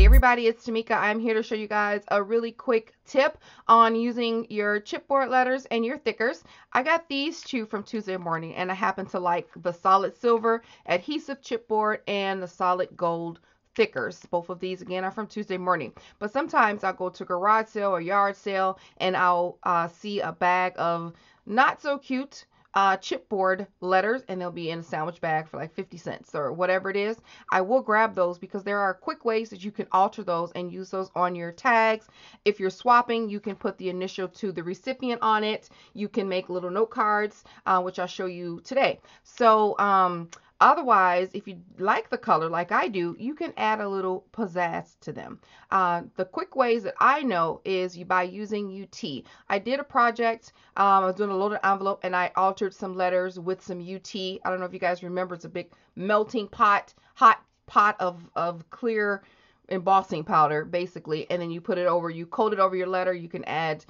everybody, it's Tamika. I'm here to show you guys a really quick tip on using your chipboard letters and your thickers. I got these two from Tuesday Morning, and I happen to like the solid silver adhesive chipboard and the solid gold thickers. Both of these again are from Tuesday Morning, but sometimes I'll go to a garage sale or yard sale and I'll see a bag of not so cute chipboard letters, and they'll be in a sandwich bag for like 50 cents or whatever it is. I will grab those because there are quick ways that you can alter those and use those on your tags. If you're swapping, you can put the initial to the recipient on it. You can make little note cards, which I'll show you today. So otherwise, if you like the color like I do, you can add a little pizzazz to them. The quick ways that I know is by using UT. I did a project, I was doing a loaded envelope, and I altered some letters with some UT. I don't know if you guys remember, it's a big melting pot, hot pot of clear embossing powder, basically, and then you put it over, you coat it over your letter. You can add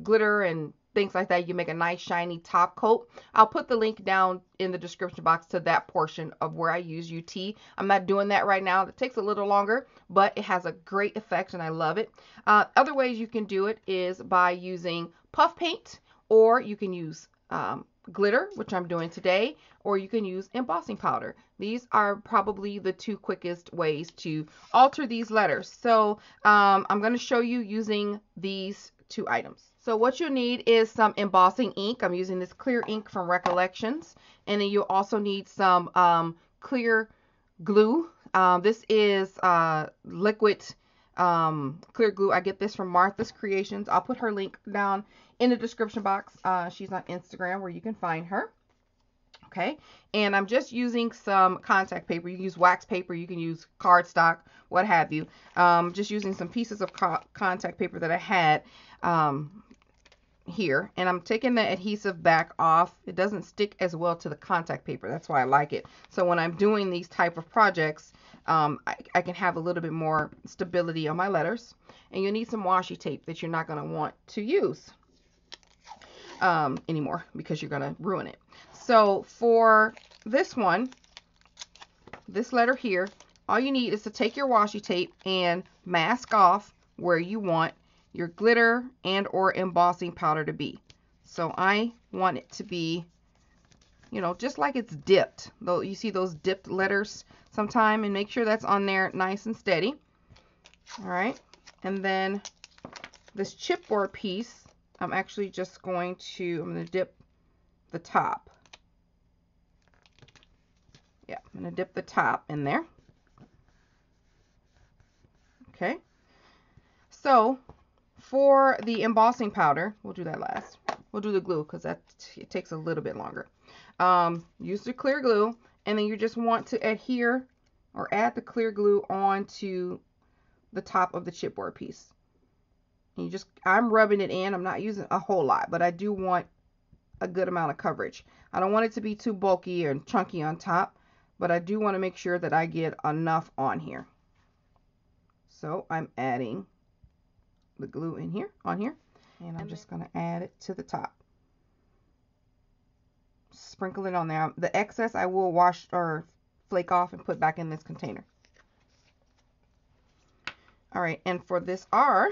glitter and things like that. You make a nice shiny top coat. I'll put the link down in the description box to that portion of where I use UT. I'm not doing that right now. It takes a little longer, but it has a great effect and I love it. Other ways you can do it is by using puff paint, or you can use glitter, which I'm doing today, or you can use embossing powder. These are probably the two quickest ways to alter these letters. So I'm going to show you using these two items. So what you need is some embossing ink. I'm using this clear ink from Recollections. And then you'll also need some clear glue. This is liquid clear glue. I get this from Martha's Creations. I'll put her link down in the description box. She's on Instagram where you can find her. Okay, and I'm just using some contact paper. You can use wax paper, you can use cardstock, what have you. Just using some pieces of contact paper that I had here, and I'm taking the adhesive back off. It doesn't stick as well to the contact paper. That's why I like it. So when I'm doing these type of projects, I can have a little bit more stability on my letters. And you need some washi tape that you're not going to want to use anymore because you're going to ruin it. So for this one, this letter here, all you need is to take your washi tape and mask off where you want your glitter and or embossing powder to be. So I want it to be, you know, just like it's dipped. Though you see those dipped letters sometime, and make sure that's on there nice and steady. All right, and then this chipboard piece, I'm actually just going to dip the top. Yeah, I'm going to dip the top in there. Okay. So for the embossing powder, we'll do that last. We'll do the glue because it takes a little bit longer. Use the clear glue, and then you just want to adhere or add the clear glue onto the top of the chipboard piece. And you just, I'm rubbing it in. I'm not using a whole lot, but I do want a good amount of coverage. I don't want it to be too bulky and chunky on top, but I do want to make sure that I get enough on here. So I'm adding the glue in here, on here, and I'm just going to add it to the top. Sprinkle it on there. The excess I will wash or flake off and put back in this container. All right, and for this R,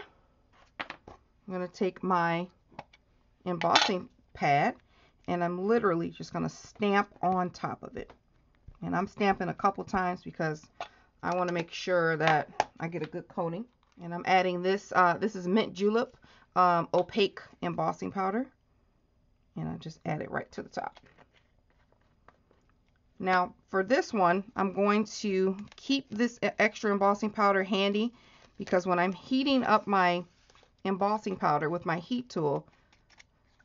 I'm going to take my embossing pad, and I'm literally just going to stamp on top of it. And I'm stamping a couple times because I want to make sure that I get a good coating. And I'm adding this, this is Mint Julep opaque embossing powder. And I just add it right to the top. Now for this one, I'm going to keep this extra embossing powder handy because when I'm heating up my embossing powder with my heat tool,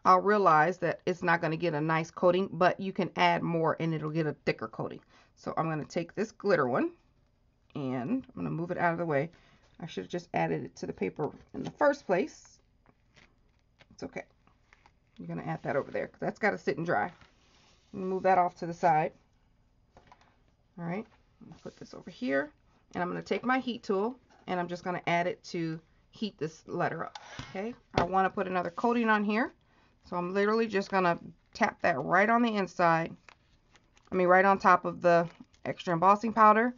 I'll realize that it's not going to get a nice coating, but you can add more and it'll get a thicker coating. So I'm going to take this glitter one and I'm going to move it out of the way. I should have just added it to the paper in the first place. It's okay. You're going to add that over there because that's got to sit and dry. Move that off to the side. All right, I'm going to put this over here, and I'm going to take my heat tool and I'm just going to add it to heat this letter up. Okay, I want to put another coating on here. So I'm literally just going to tap that right on the inside. Right on top of the extra embossing powder.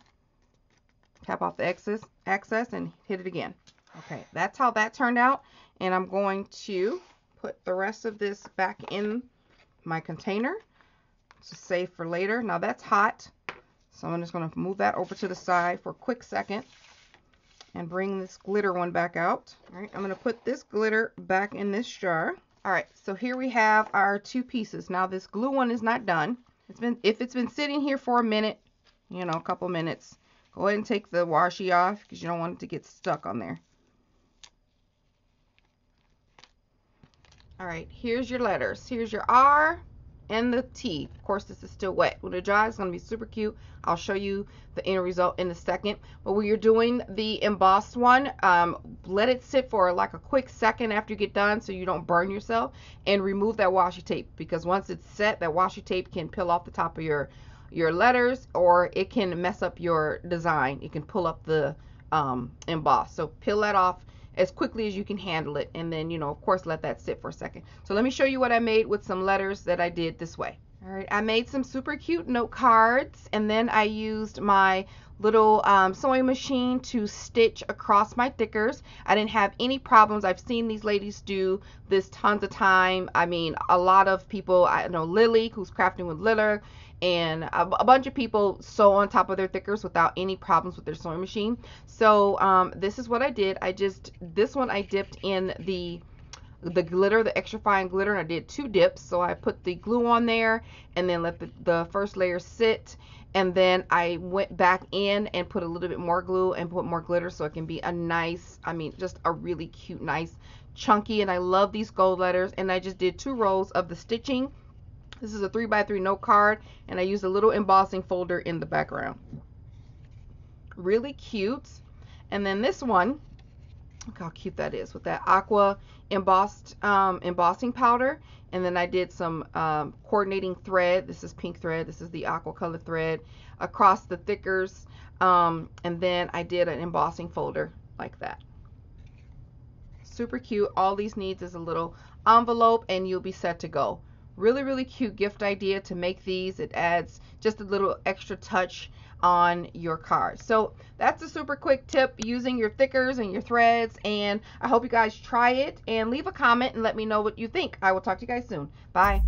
Tap off the excess and hit it again. Okay, that's how that turned out. And I'm going to put the rest of this back in my container to save for later. Now that's hot, so I'm just going to move that over to the side for a quick second and bring this glitter one back out. All right, I'm going to put this glitter back in this jar. All right, so here we have our 2 pieces. Now this glue one is not done. If it's been sitting here for a minute, you know, a couple minutes, go ahead and take the washi off because you don't want it to get stuck on there. All right, here's your letters. Here's your R and the T. Of course, this is still wet. When it dries, it's going to be super cute. I'll show you the end result in a second. But when you're doing the embossed one, let it sit for like a quick second after you get done so you don't burn yourself, and remove that washi tape, because once it's set, that washi tape can peel off the top of your letters, or it can mess up your design. It can pull up the emboss. So peel that off as quickly as you can handle it, and then, you know, of course, let that sit for a second. So let me show you what I made with some letters that I did this way. All right, I made some super cute note cards, and then I used my little sewing machine to stitch across my thickers. I didn't have any problems. I've seen these ladies do this tons of time. I mean, a lot of people, I know Lily, who's crafting with Liller, and a bunch of people sew on top of their thickers without any problems with their sewing machine. So this is what I did. This one I dipped in the glitter, the extra fine glitter, and I did 2 dips. So I put the glue on there and then let the first layer sit, and then I went back in and put a little bit more glue and put more glitter, so it can be a nice, I mean, just a really cute, nice, chunky, and I love these gold letters. And I just did 2 rows of the stitching. This is a 3x3 note card, and I used a little embossing folder in the background. Really cute. And then this one, look how cute that is with that aqua embossed embossing powder. And then I did some coordinating thread. This is pink thread. This is the aqua color thread across the thickers. And then I did an embossing folder like that. Super cute. All these needs is a little envelope, and you'll be set to go. Really, really cute gift idea to make these. It adds just a little extra touch on your card. So that's a super quick tip using your thickers and your threads, and I hope you guys try it and leave a comment and let me know what you think. I will talk to you guys soon. Bye.